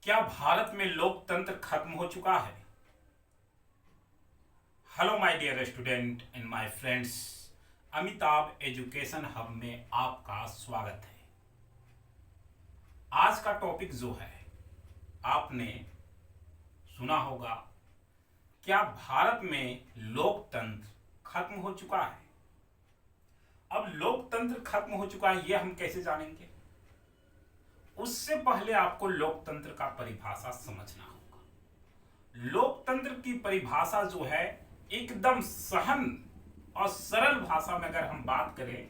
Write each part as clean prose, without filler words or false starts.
क्या भारत में लोकतंत्र खत्म हो चुका है? Hello my dear student and my friends, Amitabh education hub में आपका स्वागत है। आज का टॉपिक जो है आपने सुना होगा, क्या भारत में लोकतंत्र खत्म हो चुका है? अब लोकतंत्र खत्म हो चुका है, यह हम कैसे जानेंगे? उससे पहले आपको लोकतंत्र का परिभाषा समझना होगा। लोकतंत्र की परिभाषा जो है एकदम सहन और सरल भाषा में अगर हम बात करें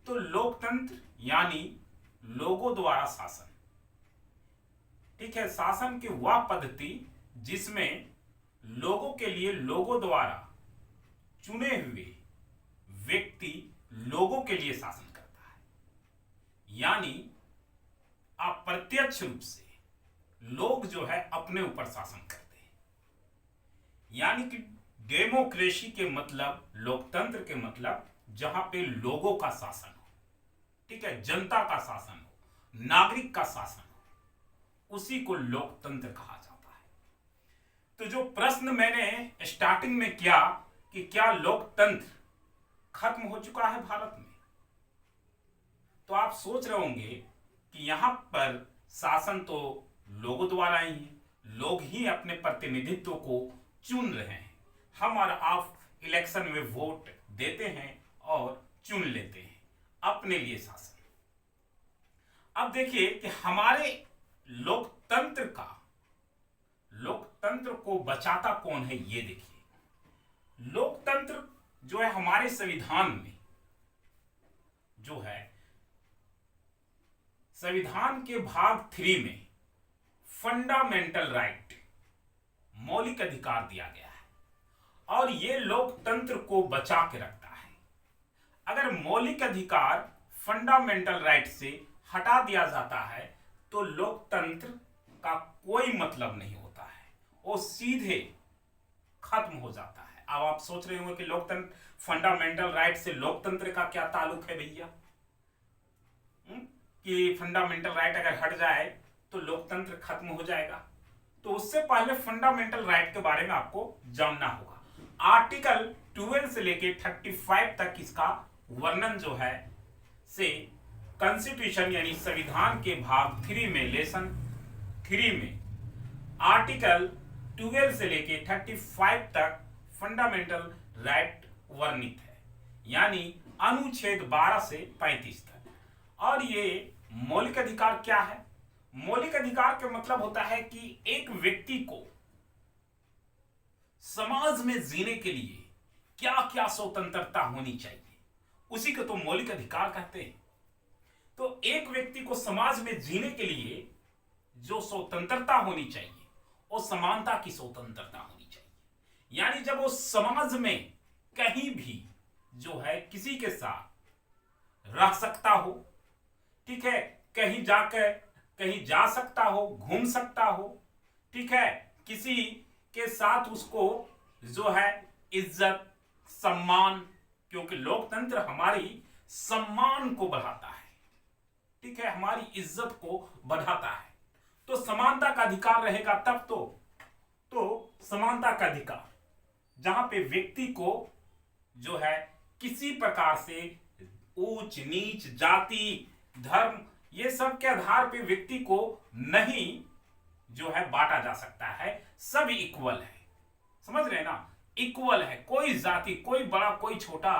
तो लोकतंत्र यानी लोगों द्वारा शासन। ठीक है, शासन की वह पद्धति जिसमें लोगों के लिए लोगों द्वारा चुने हुए व्यक्ति लोगों के लिए शासन करता है, यानी अप्रत्यक्ष रूप से लोग जो है अपने ऊपर शासन करते हैं। यानी कि डेमोक्रेसी के मतलब, लोकतंत्र के मतलब जहां पे लोगों का शासन हो, ठीक है, जनता का शासन हो, नागरिक का शासन हो, उसी को लोकतंत्र कहा जाता है। तो जो प्रश्न मैंने स्टार्टिंग में किया कि क्या लोकतंत्र खत्म हो चुका है भारत में, तो आप सोच रहे होंगे कि यहां पर शासन तो लोगों द्वारा ही है, लोग ही अपने प्रतिनिधित्व को चुन रहे हैं। हम और आप इलेक्शन में वोट देते हैं और चुन लेते हैं अपने लिए शासन। अब देखिए कि हमारे लोकतंत्र को बचाता कौन है, ये देखिए। लोकतंत्र जो है हमारे संविधान में जो है, संविधान के भाग 3 में फंडामेंटल राइट, मौलिक अधिकार दिया गया है और ये लोकतंत्र को बचा के रखता है। अगर मौलिक अधिकार फंडामेंटल राइट से हटा दिया जाता है तो लोकतंत्र का कोई मतलब नहीं होता है, वो सीधे खत्म हो जाता है। अब आप सोच रहे होंगे कि लोकतंत्र, फंडामेंटल राइट से लोकतंत्र का क्या ताल्लुक है भैया? कि फंडामेंटल राइट अगर हट जाए तो लोकतंत्र खत्म हो जाएगा। तो उससे पहले फंडामेंटल राइट के बारे में आपको जानना होगा। आर्टिकल 12 से लेके 35 तक इसका वर्णन जो है से कॉन्स्टिट्यूशन यानी संविधान के भाग 3 में, लेसन 3 में आर्टिकल 12 से लेके 35 तक फंडामेंटल राइट वर्णित है, यानी अनुच्छेद 12 से 35 तक। और ये मौलिक अधिकार क्या है? मौलिक अधिकार का मतलब होता है कि एक व्यक्ति को समाज में जीने के लिए क्या क्या स्वतंत्रता होनी चाहिए, उसी को तो मौलिक अधिकार कहते हैं। तो एक व्यक्ति को समाज में जीने के लिए जो स्वतंत्रता होनी चाहिए वो समानता की स्वतंत्रता होनी चाहिए। यानी जब वो समाज में कहीं भी जो है किसी के साथ रह सकता हो, ठीक है, कहीं जाकर कहीं जा सकता हो, घूम सकता हो, ठीक है, किसी के साथ उसको जो है इज्जत सम्मान, क्योंकि लोकतंत्र हमारी सम्मान को बढ़ाता है, ठीक है, हमारी इज्जत को बढ़ाता है। तो समानता का अधिकार रहेगा तब तो समानता का अधिकार जहां पे व्यक्ति को जो है किसी प्रकार से ऊंच नीच, जाति, धर्म, ये सब के आधार पे व्यक्ति को नहीं जो है बांटा जा सकता है। सब इक्वल है, समझ रहे हैं ना, इक्वल है, कोई जाति, कोई बड़ा कोई छोटा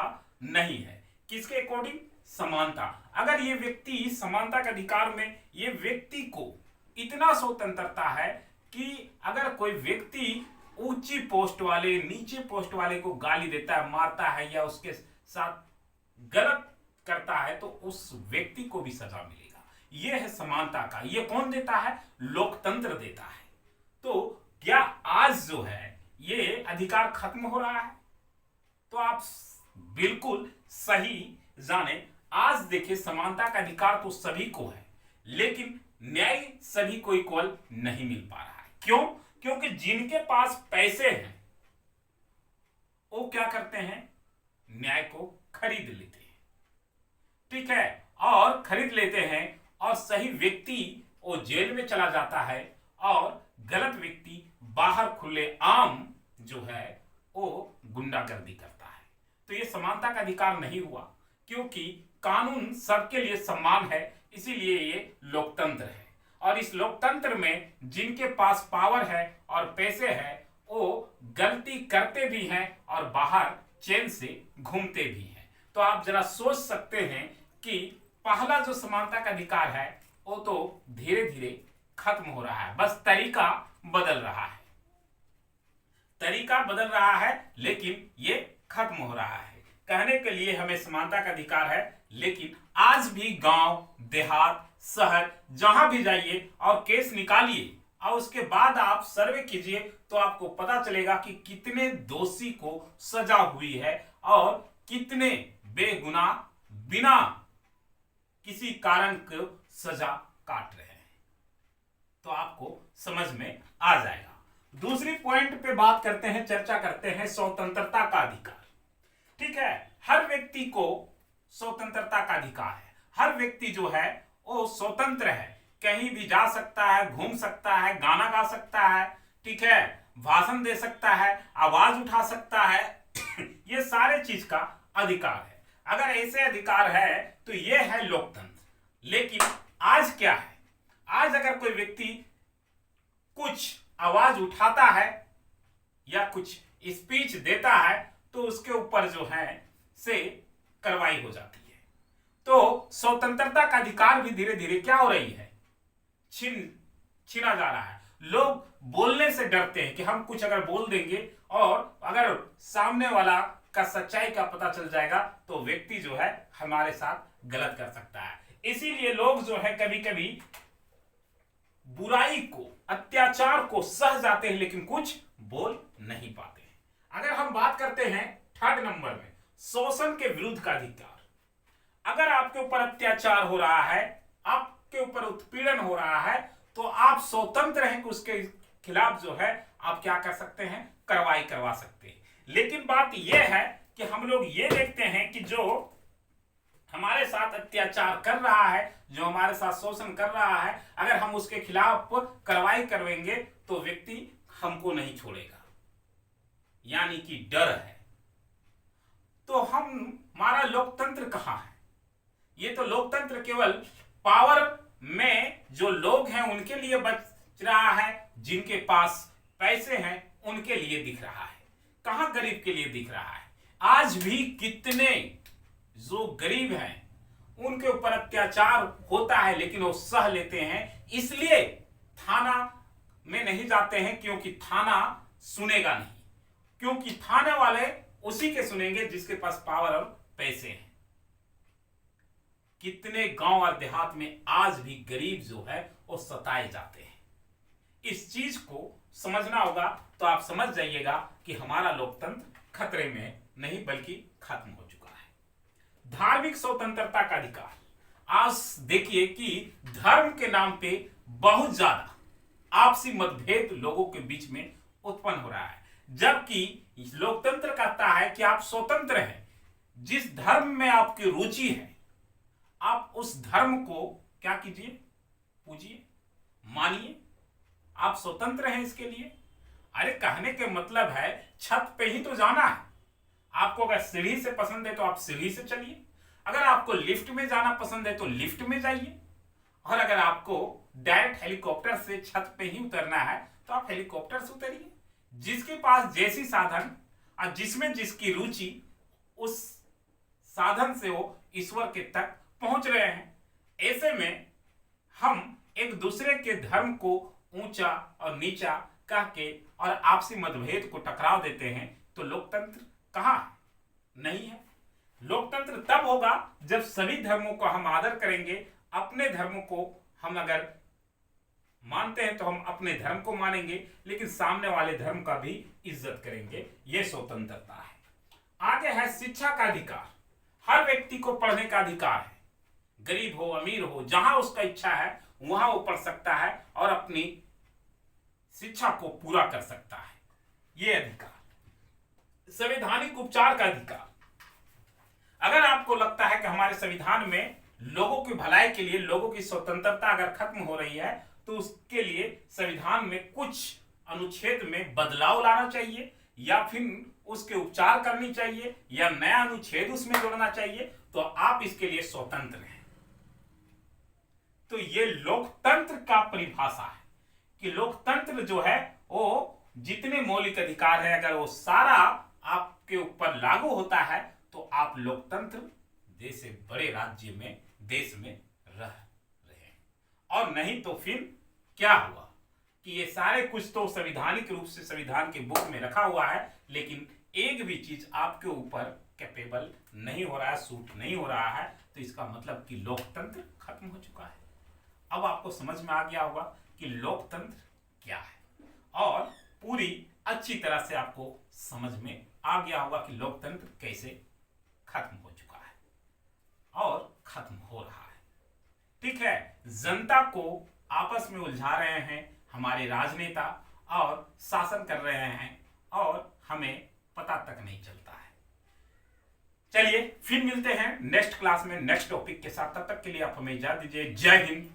नहीं है। किसके अकॉर्डिंग? समानता। अगर ये व्यक्ति समानता के अधिकार में, ये व्यक्ति को इतना स्वतंत्रता है कि अगर कोई व्यक्ति ऊंची पोस्ट वाले, नीचे पोस्ट वाले को गाली देता है, मारता है या उसके साथ गलत करता है तो उस व्यक्ति को भी सजा मिलेगा। यह है समानता का। यह कौन देता है? लोकतंत्र देता है। तो क्या आज जो है ये अधिकार खत्म हो रहा है? तो आप बिल्कुल सही जाने। आज देखिए, समानता का अधिकार तो सभी को है, लेकिन न्याय सभी को इक्वल नहीं मिल पा रहा है। क्यों? क्योंकि जिनके पास पैसे हैं वो क्या करते हैं? न्याय को खरीद लेते हैं, ठीक है, और खरीद लेते हैं और सही व्यक्ति वो जेल में चला जाता है और गलत व्यक्ति बाहर खुले आम जो है वो गुंडागर्दी करता है। तो ये समानता का अधिकार नहीं हुआ, क्योंकि कानून सबके लिए समान है, इसीलिए ये लोकतंत्र है। और इस लोकतंत्र में जिनके पास पावर है और पैसे है वो गलती करते भी हैं और बाहर चैन से घूमते भी हैं। तो आप जरा सोच सकते हैं कि पहला जो समानता का अधिकार है वो तो धीरे धीरे खत्म हो रहा है, बस तरीका बदल रहा है, तरीका बदल रहा है, लेकिन ये खत्म हो रहा है। कहने के लिए हमें समानता का अधिकार है, लेकिन आज भी गांव, देहात, शहर जहां भी जाइए और केस निकालिए और उसके बाद आप सर्वे कीजिए तो आपको पता चलेगा कि कितने दोषी को सजा हुई है और कितने बेगुनाह बिना किसी कारण को सजा काट रहे हैं। तो आपको समझ में आ जाएगा। दूसरी पॉइंट पे बात करते हैं, चर्चा करते हैं स्वतंत्रता का अधिकार। ठीक है, हर व्यक्ति को स्वतंत्रता का अधिकार है। हर व्यक्ति जो है वो स्वतंत्र है, कहीं भी जा सकता है, घूम सकता है, गाना गा सकता है, ठीक है, भाषण दे सकता है, आवाज उठा सकता है ये सारे चीज का अधिकार है। अगर ऐसे अधिकार है तो ये है लोकतंत्र। लेकिन आज क्या है, आज अगर कोई व्यक्ति कुछ आवाज उठाता है या कुछ स्पीच देता है तो उसके ऊपर जो है से कार्रवाई हो जाती है। तो स्वतंत्रता का अधिकार भी धीरे धीरे क्या हो रही है, छीना जा रहा है। लोग बोलने से डरते हैं कि हम कुछ अगर बोल देंगे और अगर सामने वाला का सच्चाई का पता चल जाएगा तो व्यक्ति जो है हमारे साथ गलत कर सकता है। इसीलिए लोग जो है कभी कभी बुराई को, अत्याचार को सह जाते हैं, लेकिन कुछ बोल नहीं पाते हैं। अगर हम बात करते हैं थर्ड नंबर में, शोषण के विरुद्ध का अधिकार। अगर आपके ऊपर अत्याचार हो रहा है, आपके ऊपर उत्पीड़न हो रहा है, तो आप स्वतंत्र हैं कि उसके खिलाफ जो है आप क्या कर सकते हैं, कार्रवाई करवा सकते हैं। लेकिन बात यह है कि हम लोग ये देखते हैं कि जो हमारे साथ अत्याचार कर रहा है, जो हमारे साथ शोषण कर रहा है, अगर हम उसके खिलाफ कार्रवाई करवाएंगे तो व्यक्ति हमको नहीं छोड़ेगा, यानी कि डर है। तो हमारा लोकतंत्र कहां है? ये तो लोकतंत्र केवल पावर में जो लोग हैं उनके लिए बच रहा है, जिनके पास पैसे हैं उनके लिए दिख रहा है, कहां गरीब के लिए दिख रहा है। आज भी कितने जो गरीब हैं उनके ऊपर अत्याचार होता है, लेकिन वो सह लेते हैं, इसलिए थाना में नहीं जाते हैं, क्योंकि थाना सुनेगा नहीं, क्योंकि थाने वाले उसी के सुनेंगे जिसके पास पावर और पैसे हैं। कितने गांव और देहात में आज भी गरीब जो है वो सताए जाते हैं। इस चीज को समझना होगा, तो आप समझ जाइएगा कि हमारा लोकतंत्र खतरे में नहीं बल्कि खत्म हो चुका है। धार्मिक स्वतंत्रता का अधिकार। आज देखिए कि धर्म के नाम पे बहुत ज्यादा आपसी मतभेद लोगों के बीच में उत्पन्न हो रहा है, जबकि लोकतंत्र कहता है कि आप स्वतंत्र हैं, जिस धर्म में आपकी रुचि है आप उस धर्म को क्या कीजिए, पूजिए, मानिए, आप स्वतंत्र हैं इसके लिए। अरे कहने के मतलब है छत पे ही तो जाना है। आपको अगर सीढ़ी से पसंद है तो आप सीढ़ी से चलिए, अगर आपको लिफ्ट में जाना पसंद है तो लिफ्ट में जाइए, और अगर आपको डायरेक्ट हेलीकॉप्टर से छत पे ही उतरना है तो आप हेलीकॉप्टर से उतरिए। जिसके पास जैसी साधन और जिसमें जिसकी रुचि, उस साधन से वो ईश्वर के तक पहुंच रहे हैं। ऐसे में हम एक दूसरे के धर्म को ऊंचा और नीचा कह के और आपसी मतभेद को टकराव देते हैं, तो लोकतंत्र कहां है? नहीं है। लोकतंत्र तब होगा जब सभी धर्मों को हम आदर करेंगे। अपने धर्मों को हम अगर मानते हैं तो हम अपने धर्म को मानेंगे, लेकिन सामने वाले धर्म का भी इज्जत करेंगे। यह स्वतंत्रता है। आगे है शिक्षा का अधिकार। हर व्यक्ति को पढ़ने का अधिकार है, गरीब हो अमीर हो, जहां उसका इच्छा है वहां वो पढ़ सकता है और अपनी शिक्षा को पूरा कर सकता है। यह अधिकार। संवैधानिक उपचार का अधिकार। अगर आपको लगता है कि हमारे संविधान में लोगों की भलाई के लिए, लोगों की स्वतंत्रता अगर खत्म हो रही है तो उसके लिए संविधान में कुछ अनुच्छेद में बदलाव लाना चाहिए, या फिर उसके उपचार करनी चाहिए, या नया अनुच्छेद उसमें जोड़ना चाहिए, तो आप इसके लिए स्वतंत्र हैं। तो ये लोकतंत्र का परिभाषा है कि लोकतंत्र जो है वो जितने मौलिक अधिकार है, अगर वो सारा आपके ऊपर लागू होता है तो आप लोकतंत्र देश से बड़े राज्य में, देश में रह रहे हैं। और नहीं तो फिर क्या हुआ कि ये सारे कुछ तो संवैधानिक रूप से संविधान के बुक में रखा हुआ है, लेकिन एक भी चीज आपके ऊपर कैपेबल नहीं हो रहा है, सूट नहीं हो रहा है, तो इसका मतलब कि लोकतंत्र खत्म हो चुका है। अब आपको समझ में आ गया होगा कि लोकतंत्र क्या है, और पूरी अच्छी तरह से आपको समझ में आ गया होगा कि लोकतंत्र कैसे खत्म हो चुका है और खत्म हो रहा है। ठीक है, जनता को आपस में उलझा रहे हैं हमारे राजनेता और शासन कर रहे हैं, और हमें पता तक नहीं चलता है। चलिए फिर मिलते हैं नेक्स्ट क्लास में नेक्स्ट टॉपिक के साथ। तब तक के लिए आप हमें इजाजत दीजिए। जय हिंद,